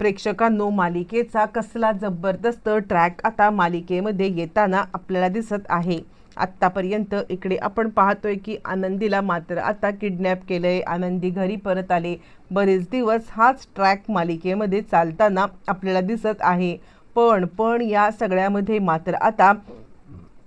प्रेक्षकांनो, मालिकेचा कसला जबरदस्त ट्रॅक आता मालिकेमध्ये येताना आपल्याला दिसत आहे। आत्तापर्यंत इकडे आपण पाहतोय की आनंदीला मात्र आता किडनॅप केलंय, आनंदी घरी परत आले। बरेच दिवस हाच ट्रॅक मालिकेमध्ये चालताना आपल्याला दिसत आहे। पण या सगळ्यामध्ये मात्र आता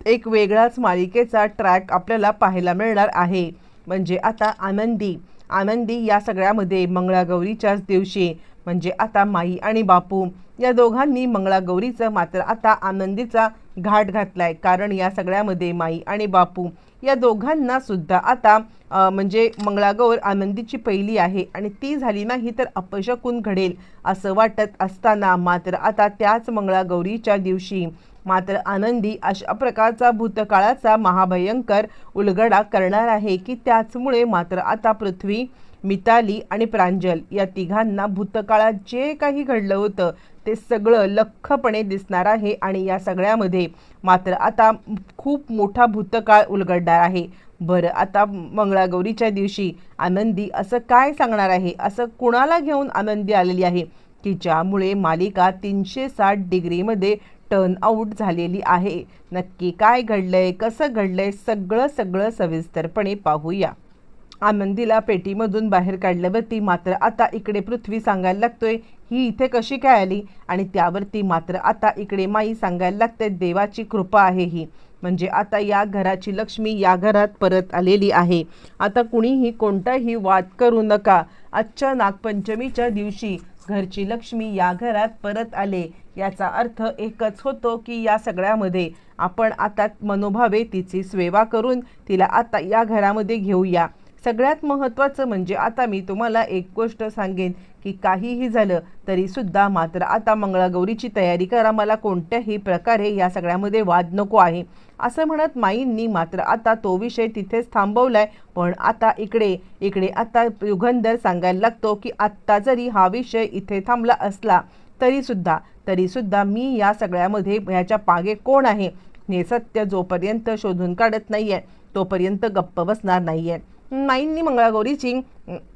एक वेगळाच मालिकेचा ट्रॅक आपल्याला पाहायला मिळणार आहे। म्हणजे आता आनंदी या सगळ्यामध्ये मंगळागौरीच्याच दिवशी म्हणजे आता माई आणि बापू या दोघांनी मंगळागौरीचं मात्र आता आनंदीचा घाट घातलाय। कारण या सगळ्यामध्ये माई आणि बापू या दोघांना सुद्धा आता म्हणजे मंगळागौर आनंदीची पहिली आहे आणि ती झाली नाही तर अपशकुन घडेल असं वाटत असताना मात्र आता त्याच मंगळागौरीच्या दिवशी मात्र आनंदी अशा प्रकारचा भूतकाळाचा महाभयंकर उलगडा करणार आहे की त्याचमुळे मात्र आता पृथ्वी, मिताली आणि प्रांजल या तिघांना भूतकाळात जे काही घडलं होतं ते सगळं लख्खपणे दिसणार आहे। आणि या सगळ्यामध्ये मात्र आता खूप मोठा भूतकाळ उलगडणार आहे। बरं, आता मंगळागौरीच्या दिवशी आनंदी असं काय सांगणार आहे, असं कुणाला घेऊन आनंदी आलेली आहे की ज्यामुळे मालिका 360 डिग्रीमध्ये टर्न आउट झालेली आहे। नक्की काय घडलंय, कसं घडलंय, सगळं सविस्तरपणे पाहूया। आनंदीला पेटीमधून बाहेर काढल्यावरती मात्र आता इकडे पृथ्वी सांगायला लागतोय ही इथे कशी काय आली, आणि त्यावरती मात्र आता इकडे माई सांगायला लागते देवाची कृपा आहे ही, म्हणजे आता या घराची लक्ष्मी या घरात परत आलेली आहे। आता कुणीही कोणताही वाद करू नका, आजच्या नागपंचमीच्या दिवशी घरची लक्ष्मी या घरात परत आले याचा अर्थ एकच होतो की या सगळ्यामध्ये आपण आता मनोभावे तिची सेवा करून तिला आता या घरामध्ये घेऊया। सगळ्यात महत्त्वाचं म्हणजे आता मी तुम्हाला एक गोष्ट सांगेन की काहीही झालं तरी सुद्धा मात्र आता मंगळागौरीची तयारी करा, मला कोणत्याही प्रकारे या सगळ्यामध्ये वाद नको आहे असं म्हणत माईंनी मात्र आता तो विषय तिथेच थांबवलाय। पण आता इकडे आता युगंधर सांगायला लागतो की आत्ता जरी हा विषय इथे थांबला असला तरी सुद्धा मी या सगळ्यामध्ये ह्याच्या पागे कोण आहे हे सत्य जोपर्यंत शोधून काढत नाहीये तोपर्यंत गप्प बसणार नाहीये। माईंनी मंगळागौरीची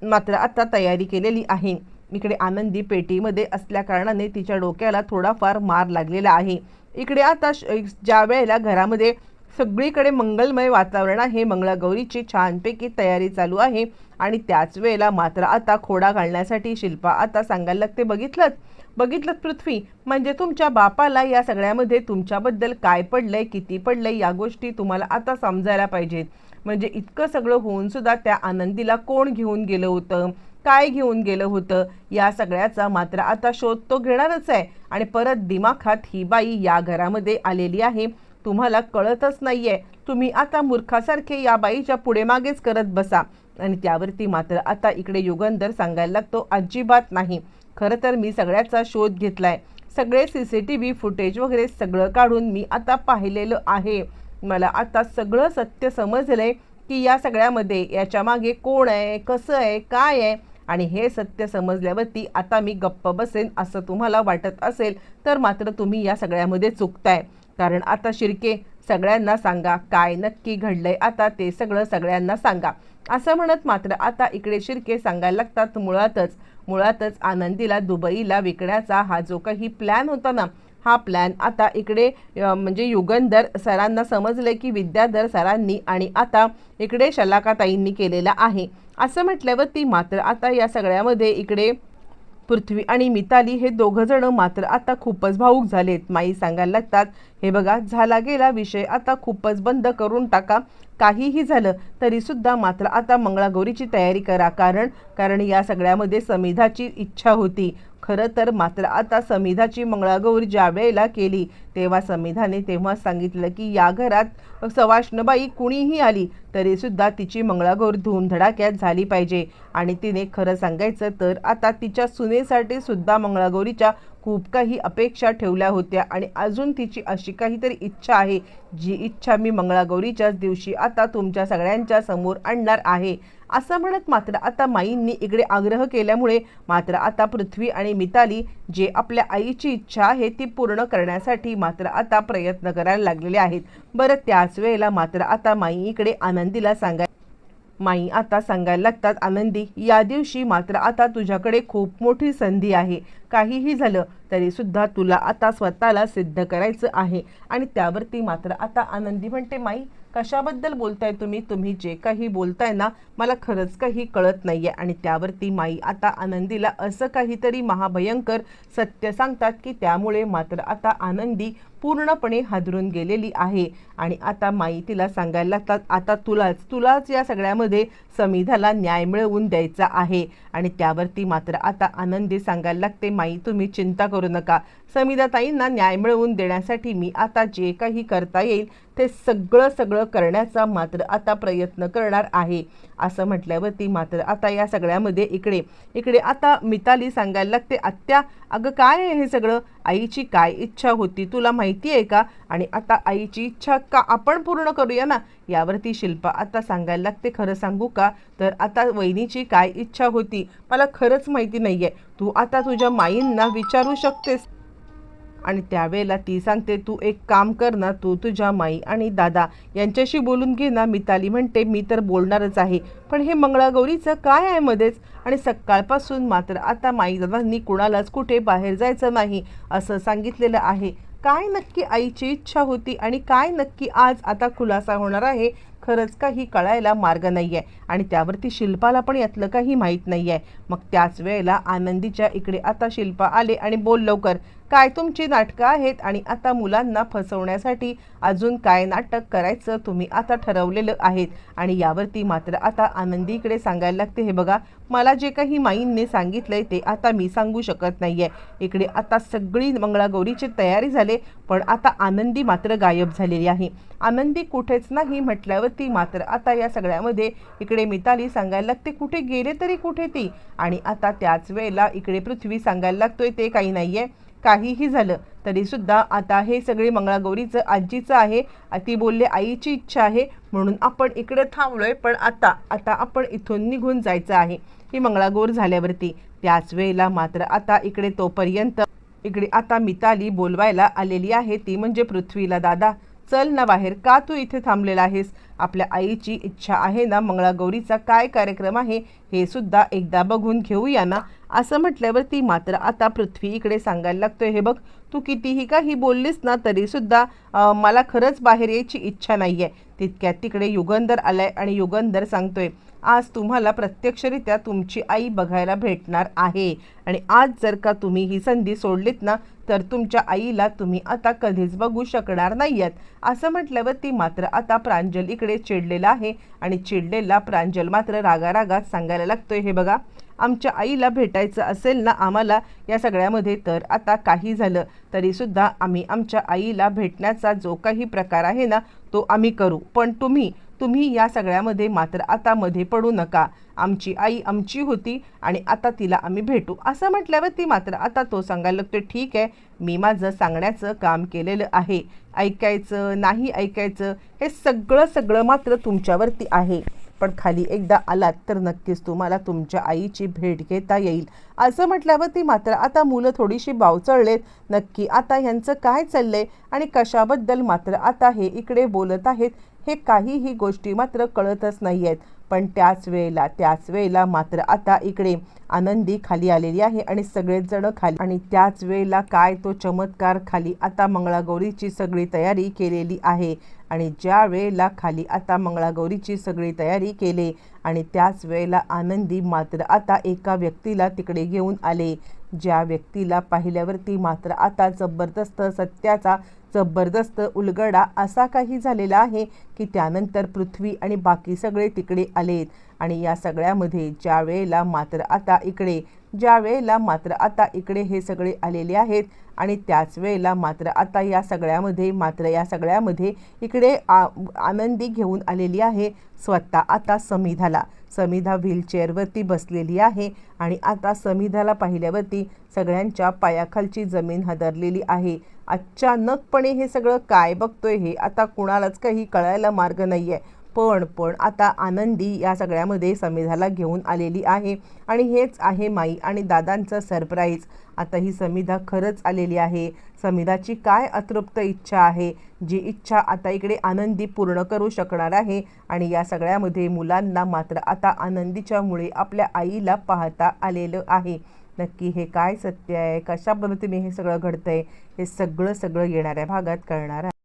मात्र आता तयारी केलेली आहे। इकडे आनंदी पेटीमध्ये असल्या कारणाने तिच्या डोक्याला थोडाफार मार लागलेला आहे। इकडे आता ज्या वेळेला घरामध्ये सगळीकडे मंगलमय वातावरण आहे, मंगळागौरीची छानपैकी तयारी चालू आहे आणि त्याच वेळेला मात्र आता खोडा घालण्यासाठी शिल्पा आता सांगायला लागते बघितलं पृथ्वी, म्हणजे तुमच्या बापाला या सगळ्यामध्ये तुमच्याबद्दल काय पडलंय, किती पडलंय या गोष्टी तुम्हाला आता समजायला पाहिजेत। म्हणजे इतकं सगळं होऊन सुद्धा त्या आनंदीला कोण घेऊन गेलं होतं, काय घेऊन गेलं होतं या सगळ्याचा मात्र आता शोध तो घेणारच आहे। आणि परत दिमाखात ही बाई या घरामध्ये आलेली आहे, तुम्हाला कळतच नाहीये, तुम्ही आता मूर्खासारखे या बाईच्या पुढे मागेच करत बसा। आणि त्यावरती मात्र आता इकडे युगंधर सांगायला लागतो अजिबात नाही, खरं तर मी सगळ्याचा शोध घेतलाय, सगळे CCTV फुटेज वगैरे सगळं काढून मी आता पाहिलेलं आहे, मला आता सगळं सत्य समजलंय की या सगळ्यामध्ये याच्या मागे कोण आहे, कसं आहे, काय आहे। आणि हे सत्य समजल्यावरती आता मी गप्प बसेन असं तुम्हाला वाटत असेल तर मात्र तुम्ही या सगळ्यामध्ये चुकताय। कारण आता शिर्के सगळ्यांना सांगा काय नक्की घडलंय, आता ते सगळ्यांना सांगा असं म्हणत मात्र आता इकडे शिर्के सांगायला लागतात मुळातच आनंदीला दुबईला विकण्याचा हा जो काही प्लॅन होता ना, हा प्लॅन आता इकडे म्हणजे युगंधर सरांना समजले की विद्याधर सरांनी आणि आता इकडे शलाकाताईंनी केलेला आहे असं म्हटल्यावरती मात्र आता या सगळ्यामध्ये इकडे पृथ्वी आणि मिताली हे दोघं जण मात्र आता खूपच भावूक झालेत। माई सांगायला लागतात हे बघा झाला गेला विषय आता खूपच बंद करून टाका, काहीही झालं तरी सुद्धा मात्र आता मंगळागौरीची तयारी करा। कारण या सगळ्यामध्ये समिधाची इच्छा होती, खरं तर मात्र आता समिधाची मंगळागौर ज्या वेळेला केली तेव्हा समिधाने तेव्हा सांगितलं की या घरात सवाष्णबाई कुणीही आली तरी सुद्धा तिची मंगळागौर धूमधडाक्यात झाली पाहिजे। आणि तिने खरं सांगायचं तर आता तिच्या सुनेसाठी सुद्धा मंगळागौरीच्या खूप काही अपेक्षा ठेवल्या होत्या आणि अजून तिची अशी काहीतरी इच्छा आहे जी इच्छा मी मंगळागौरीच्याच दिवशी आता तुमच्या सगळ्यांच्या समोर आणणार आहे असं म्हणत मात्र आता माईंनी इकडे आग्रह केल्यामुळे मात्र आता पृथ्वी आणि मिताली जे आपल्या आईची इच्छा आहे ती पूर्ण करण्यासाठी मात्र आता प्रयत्न करायला लागलेले आहेत। बरं, त्याच वेळेला मात्र आता माई इकडे आनंदीला माई आता सांगायला लागतात, आनंदी या दिवशी मात्र आता तुझ्याकडे खूप मोठी संधी आहे. काहीही झालं तरी सुद्धा तुला आता स्वतःला सिद्ध करायचं आहे. आणि त्यावरती मात्र आता आनंदी म्हणते, माई कशाबद्दल बोलताय तुम्ही? तुम्ही जे काही बोलताय ना, मला खरंच काही कळत नाहीये. आणि त्यावरती माई आता आनंदीला असं काहीतरी महाभयंकर सत्य सांगतात की त्यामुळे मात्र आता आनंदी पूर्णपणे हादरून गेलेली आहे. आणि आता माई तिला सांगायला लागतात, आता तुलाच या सगळ्यामध्ये समिधाला न्याय मिळवून द्यायचा आहे. आणि त्यावरती मात्र आता आनंदी सांगायला लागते, माई तुम्ही चिंता करू नका. समिधाताईंना न्याय मिळवून देण्यासाठी मी आता जे काही करता येईल ते सगळं करण्याचा मात्र आता प्रयत्न करणार आहे. असं म्हटल्यावरती मात्र आता या सगळ्यामध्ये इकडे आता मिताली सांगायला लागते, आत्या अगं काय आहे हे सगळं? आईची काय इच्छा होती तुला माहिती आहे का? आणि आता आईची इच्छा का आपण पूर्ण करूया ना. यावरती शिल्पा आता सांगायला लागते, खरं सांगू का? तर आता वहिनीची काय इच्छा होती मला खरंच माहिती नाहीये. तू आता तुझ्या माईंना विचारू शकतेस. आणि त्यावेळेला ती सांगते, तू एक काम कर ना, तू तुझ्या माई आणि दादा यांच्याशी बोलून घे ना. मिताली म्हणते, मी तर बोलणारच आहे, पण हे मंगळागौरीचं काय आहे मध्येच? आणि सकाळपासून मात्र आता माई दादांनी कुणालाच कुठे बाहेर जायचं नाही असं सांगितलेलं आहे. काय नक्की आईची इच्छा होती आणि काय नक्की आज आता खुलासा होणार आहे खरंच काही कळायला मार्ग नाही आहे. आणि त्यावरती शिल्पाला पण यातलं काही माहीत नाही आहे. मग त्याच वेळेला आनंदीच्या इकडे आता शिल्पा आले आणि बोल लवकर, काय तुमची नाटकं आहेत आणि आता मुलांना फसवण्यासाठी अजून काय नाटक करायचं तुम्ही आता ठरवलेलं आहेत. आणि यावरती मात्र आता आनंदीकडे सांगायला लागते, हे बघा मला जे काही माईंनी सांगितलंय ते आता मी सांगू शकत नाहीये. इकडे आता सगळी मंगळागौरीची तयारी झाली, पण आता आनंदी मात्र गायब झालेली आहे. आनंदी कुठेच नाही म्हटल्यावरती मात्र आता या सगळ्यामध्ये इकडे मिताली सांगायला लागते, कुठे गेले तरी कुठे ती? आणि आता त्याच वेळेला इकडे पृथ्वी सांगायला लागतोय, ते काही नाहीये, काहीही झालं तरी सुद्धा आता हे सगळे मंगळागौरीचं आजीचं आहे. ती बोलले आईची इच्छा आहे म्हणून आपण इकडे थांबलोय, पण आता आपण इथून निघून जायचं आहे ही मंगळागौर झाल्यावरती. त्याच वेळेला मात्र आता इकडे तोपर्यंत इकडे आता मिताली बोलवायला आलेली आहे, ती म्हणजे पृथ्वीला. दादा चल ना बाहेर, का तू इथे थांबलेला आहेस? आपल्या आईची इच्छा आहे ना, मंगळागौरीचा काय कार्यक्रम आहे हे सुद्धा एकदा बघून घेऊया ना. असं म्हटल्यावरती मात्र आता पृथ्वी इकडे सांगायला लागतोय, हे बघ तू कितीही काही बोललीस ना तरी सुद्धा मला खरंच बाहेर यायची इच्छा नाही आहे. तितक्यात तिकडे युगंधर आलाय आणि युगंधर सांगतोय, आज तुम्हाला प्रत्यक्षरित्या तुमची आई बघायला भेटणार आहे. आणि आज जर का तुम्ही ही संधी सोडलीत ना तर तुमच्या आईला तुम्ही आता कधीच बघू शकणार नाही आहेत. असं म्हटल्यावरती मात्र आता प्रांजल इकडे चिडलेला आहे. आणि चिडलेला प्रांजल मात्र रागारागात सांगायला लागतोय, हे बघा आमच्या आईला भेटायचं असेल ना आम्हाला या सगळ्यामध्ये, तर आता काही झालं तरी सुद्धा आम्ही आमच्या आईला भेटण्याचा जो काही प्रकार आहे ना तो आम्ही करू, पण तुम्ही या सगळ्यामध्ये मात्र आता मध्ये पडू नका. आमची आई आमची होती आणि आता तिला आम्ही भेटू. असं म्हटल्यावर ती मात्र आता तो सांगायला लागतो, ठीक आहे मी माझं सांगण्याचं काम केलेलं आहे, ऐकायचं नाही ऐकायचं हे सगळं मात्र तुमच्यावरती आहे, पण खाली एकदा आलात तर नक्कीच तुम्हाला तुमच्या आईची भेट घेता येईल. असं म्हटल्यावरती मात्र आता मुलं थोडीशी बावचळलेत, नक्की आता ह्यांचं काय चाललंय आणि कशाबद्दल मात्र आता हे इकडे बोलत आहेत हे काहीही गोष्टी मात्र कळतच नाही आहेत. पण त्याच वेळेला मात्र आता इकडे आनंदी खाली आलेली आहे आणि सगळेच जण खाली. आणि त्याच वेळेला काय तो चमत्कार, खाली आता मंगळागौरीची सगळी तयारी केलेली आहे. आणि ज्या वेळेला खाली आता मंगळागौरीची सगळी तयारी केली आणि त्याच वेळेला आनंदी मात्र आता एका व्यक्तीला तिकडे घेऊन आले, ज्या व्यक्तीला पाहिल्यावरती मात्र आता जबरदस्त सत्याचा जबरदस्त उलगडा असा काही झालेला आहे की त्यानंतर पृथ्वी आणि बाकी सगळे तिकडे आलेत. आणि या सगळ्यामध्ये ज्या वेळेला मात्र आता इकडे हे सगळे आलेले आहेत आणि त्याच वेळेला मात्र आता या सगळ्यामध्ये इकडे आनंदी घेऊन आलेली आहे स्वतः आता समिधाला. समिधा व्हीलचेअरवरती बसलेली आहे आणि आता समिधाला पाहिल्यावरती सगळ्यांच्या पायाखालची जमीन हादरलेली आहे. अचानकपणे हे सगळं काय बघतोय हे आता कुणालाच काही कळायला मार्ग नाही आहे. पण आता आनंदी या सगळ्यामध्ये समिधाला घेऊन आलेली आहे आणि हेच आहे माई आणि दादांचं सरप्राईज। आता ही समिधा खरंच आलेली आहे। समिधाची काय अतृप्त इच्छा आहे, जी इच्छा आता इकडे आनंदी पूर्ण करू शकणार आहे। आणि या सगळ्यामध्ये मुलांना मात्र आता आनंदीच्यामुळे आपल्या आईला पाहता आलेलं आहे। नक्की हे काय सत्य आहे, कशा पद्धतीने हे सगळं घडतंय, हे सगळं येणाऱ्या भागात कळणार आहे।